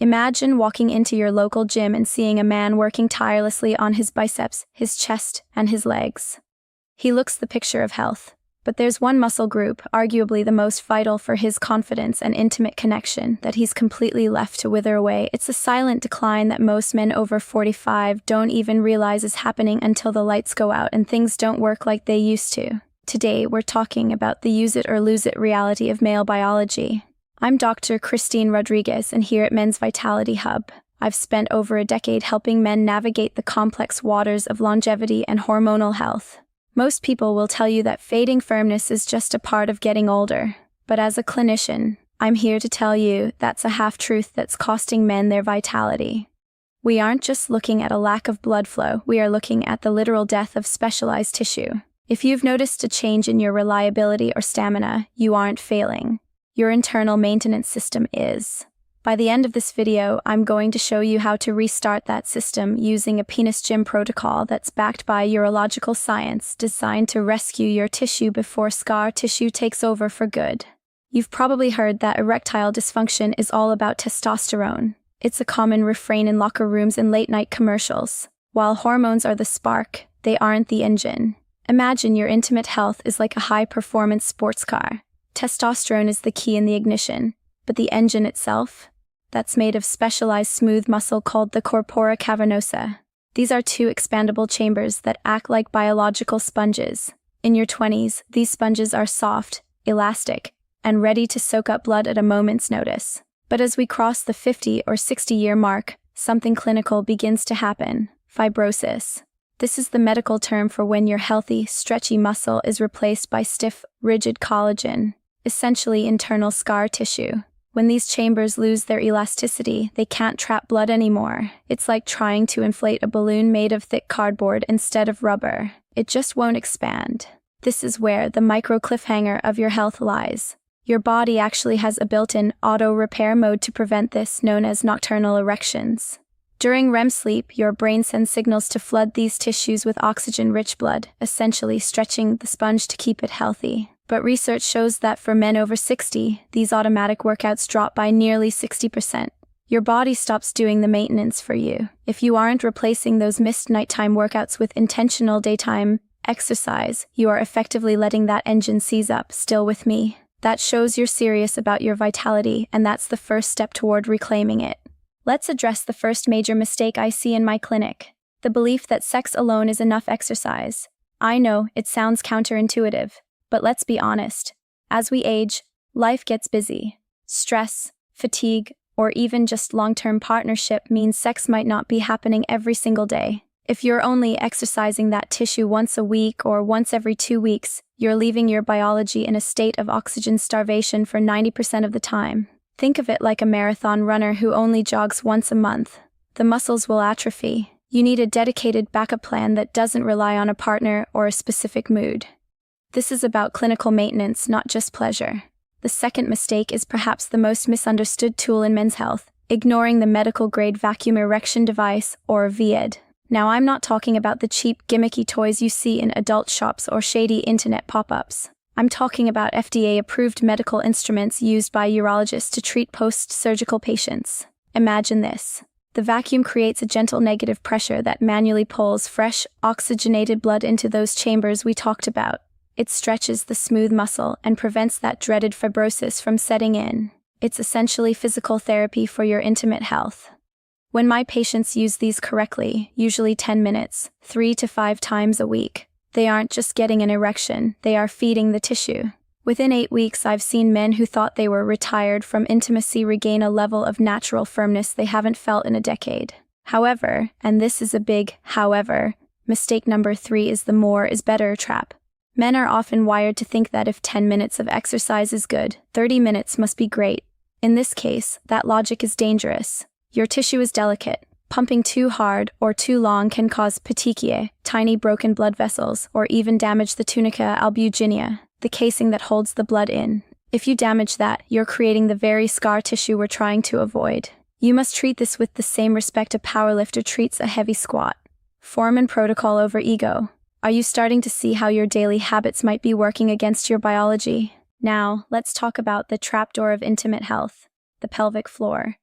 Imagine walking into your local gym and seeing a man working tirelessly on his biceps, his chest, and his legs. He looks the picture of health. But there's one muscle group, arguably the most vital for his confidence and intimate connection, that he's completely left to wither away. It's a silent decline that most men over 45 don't even realize is happening until the lights go out and things don't work like they used to. Today, we're talking about the use it or lose it reality of male biology. I'm Dr. Christine Rodriguez, and here at Men's Vitality Hub, I've spent over a decade helping men navigate the complex waters of longevity and hormonal health. Most people will tell you that fading firmness is just a part of getting older. But as a clinician, I'm here to tell you that's a half-truth that's costing men their vitality. We aren't just looking at a lack of blood flow, we are looking at the literal death of specialized tissue. If you've noticed a change in your reliability or stamina, you aren't failing. Your internal maintenance system is. By the end of this video, I'm going to show you how to restart that system using a penis gym protocol that's backed by urological science designed to rescue your tissue before scar tissue takes over for good. You've probably heard that erectile dysfunction is all about testosterone. It's a common refrain in locker rooms and late-night commercials. While hormones are the spark, they aren't the engine. Imagine your intimate health is like a high-performance sports car. Testosterone is the key in the ignition, but the engine itself? That's made of specialized smooth muscle called the corpora cavernosa. These are two expandable chambers that act like biological sponges. In your 20s, these sponges are soft, elastic, and ready to soak up blood at a moment's notice. But as we cross the 50 or 60-year mark, something clinical begins to happen: fibrosis. This is the medical term for when your healthy, stretchy muscle is replaced by stiff, rigid collagen, essentially internal scar tissue. When these chambers lose their elasticity, they can't trap blood anymore. It's like trying to inflate a balloon made of thick cardboard instead of rubber. It just won't expand. This is where the micro cliffhanger of your health lies. Your body actually has a built-in auto-repair mode to prevent this, known as nocturnal erections. During REM sleep, your brain sends signals to flood these tissues with oxygen-rich blood, essentially stretching the sponge to keep it healthy. But research shows that for men over 60, these automatic workouts drop by nearly 60%. Your body stops doing the maintenance for you. If you aren't replacing those missed nighttime workouts with intentional daytime exercise, you are effectively letting that engine seize up. Still with me? That shows you're serious about your vitality, and that's the first step toward reclaiming it. Let's address the first major mistake I see in my clinic: the belief that sex alone is enough exercise. I know, it sounds counterintuitive. But let's be honest. As we age, life gets busy. Stress, fatigue, or even just long-term partnership means sex might not be happening every single day. If you're only exercising that tissue once a week or once every 2 weeks, you're leaving your biology in a state of oxygen starvation for 90% of the time. Think of it like a marathon runner who only jogs once a month. The muscles will atrophy. You need a dedicated backup plan that doesn't rely on a partner or a specific mood. This is about clinical maintenance, not just pleasure. The second mistake is perhaps the most misunderstood tool in men's health: ignoring the medical-grade vacuum erection device, or VED. Now, I'm not talking about the cheap, gimmicky toys you see in adult shops or shady internet pop-ups. I'm talking about FDA-approved medical instruments used by urologists to treat post-surgical patients. Imagine this. The vacuum creates a gentle negative pressure that manually pulls fresh, oxygenated blood into those chambers we talked about. It stretches the smooth muscle and prevents that dreaded fibrosis from setting in. It's essentially physical therapy for your intimate health. When my patients use these correctly, usually 10 minutes, 3 to 5 times a week, they aren't just getting an erection, they are feeding the tissue. Within 8 weeks, I've seen men who thought they were retired from intimacy regain a level of natural firmness they haven't felt in a decade. However, and this is a big however, mistake number 3 is the more is better trap. Men are often wired to think that if 10 minutes of exercise is good, 30 minutes must be great. In this case, that logic is dangerous. Your tissue is delicate. Pumping too hard or too long can cause petechiae, tiny broken blood vessels, or even damage the tunica albuginea, the casing that holds the blood in. If you damage that, you're creating the very scar tissue we're trying to avoid. You must treat this with the same respect a powerlifter treats a heavy squat. Form and protocol over ego. Are you starting to see how your daily habits might be working against your biology? Now, let's talk about the trapdoor of intimate health: the pelvic floor.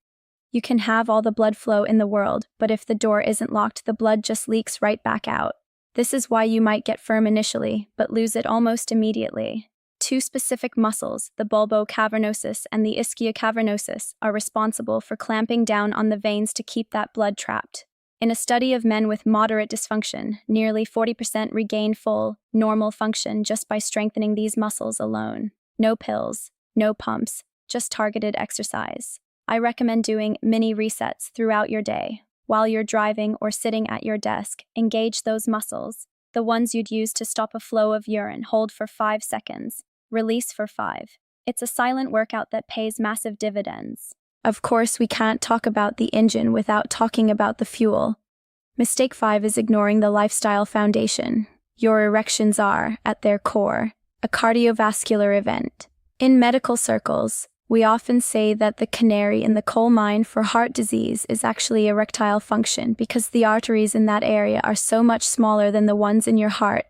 You can have all the blood flow in the world, but if the door isn't locked, the blood just leaks right back out. This is why you might get firm initially, but lose it almost immediately. Two specific muscles, the bulbocavernosus and the ischiocavernosus, are responsible for clamping down on the veins to keep that blood trapped. In a study of men with moderate dysfunction, nearly 40% regained full, normal function just by strengthening these muscles alone. No pills, no pumps, just targeted exercise. I recommend doing mini resets throughout your day. While you're driving or sitting at your desk, engage those muscles. The ones you'd use to stop a flow of urine, hold for 5 seconds. Release for 5. It's a silent workout that pays massive dividends. Of course, we can't talk about the engine without talking about the fuel. Mistake 5 is ignoring the lifestyle foundation. Your erections are, at their core, a cardiovascular event. In medical circles, we often say that the canary in the coal mine for heart disease is actually erectile function because the arteries in that area are so much smaller than the ones in your heart.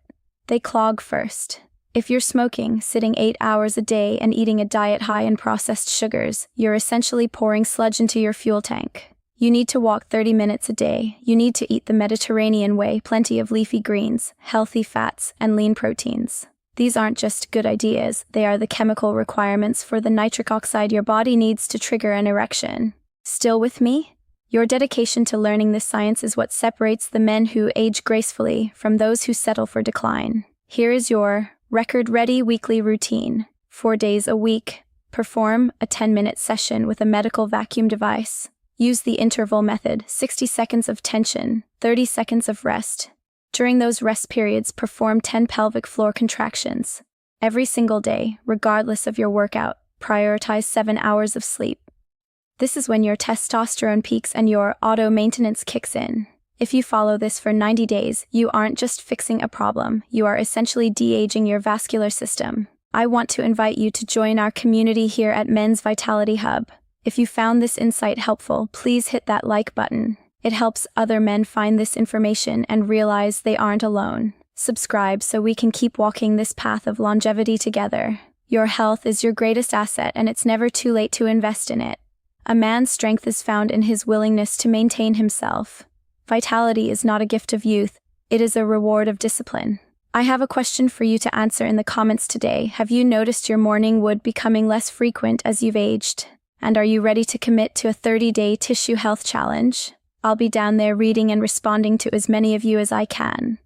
They clog first. If you're smoking, sitting 8 hours a day, and eating a diet high in processed sugars, you're essentially pouring sludge into your fuel tank. You need to walk 30 minutes a day. You need to eat the Mediterranean way, plenty of leafy greens, healthy fats, and lean proteins. These aren't just good ideas, they are the chemical requirements for the nitric oxide your body needs to trigger an erection. Still with me? Your dedication to learning this science is what separates the men who age gracefully from those who settle for decline. Here is your record-ready weekly routine. 4 days a week. Perform a 10-minute session with a medical vacuum device. Use the interval method, 60 seconds of tension, 30 seconds of rest. During those rest periods, perform 10 pelvic floor contractions. Every single day, regardless of your workout, prioritize 7 hours of sleep. This is when your testosterone peaks and your auto-maintenance kicks in. If you follow this for 90 days, you aren't just fixing a problem, you are essentially de-aging your vascular system. I want to invite you to join our community here at Men's Vitality Hub. If you found this insight helpful, please hit that like button. It helps other men find this information and realize they aren't alone. Subscribe so we can keep walking this path of longevity together. Your health is your greatest asset, and it's never too late to invest in it. A man's strength is found in his willingness to maintain himself. Vitality is not a gift of youth, it is a reward of discipline. I have a question for you to answer in the comments today. Have you noticed your morning wood becoming less frequent as you've aged? And are you ready to commit to a 30-day tissue health challenge? I'll be down there reading and responding to as many of you as I can.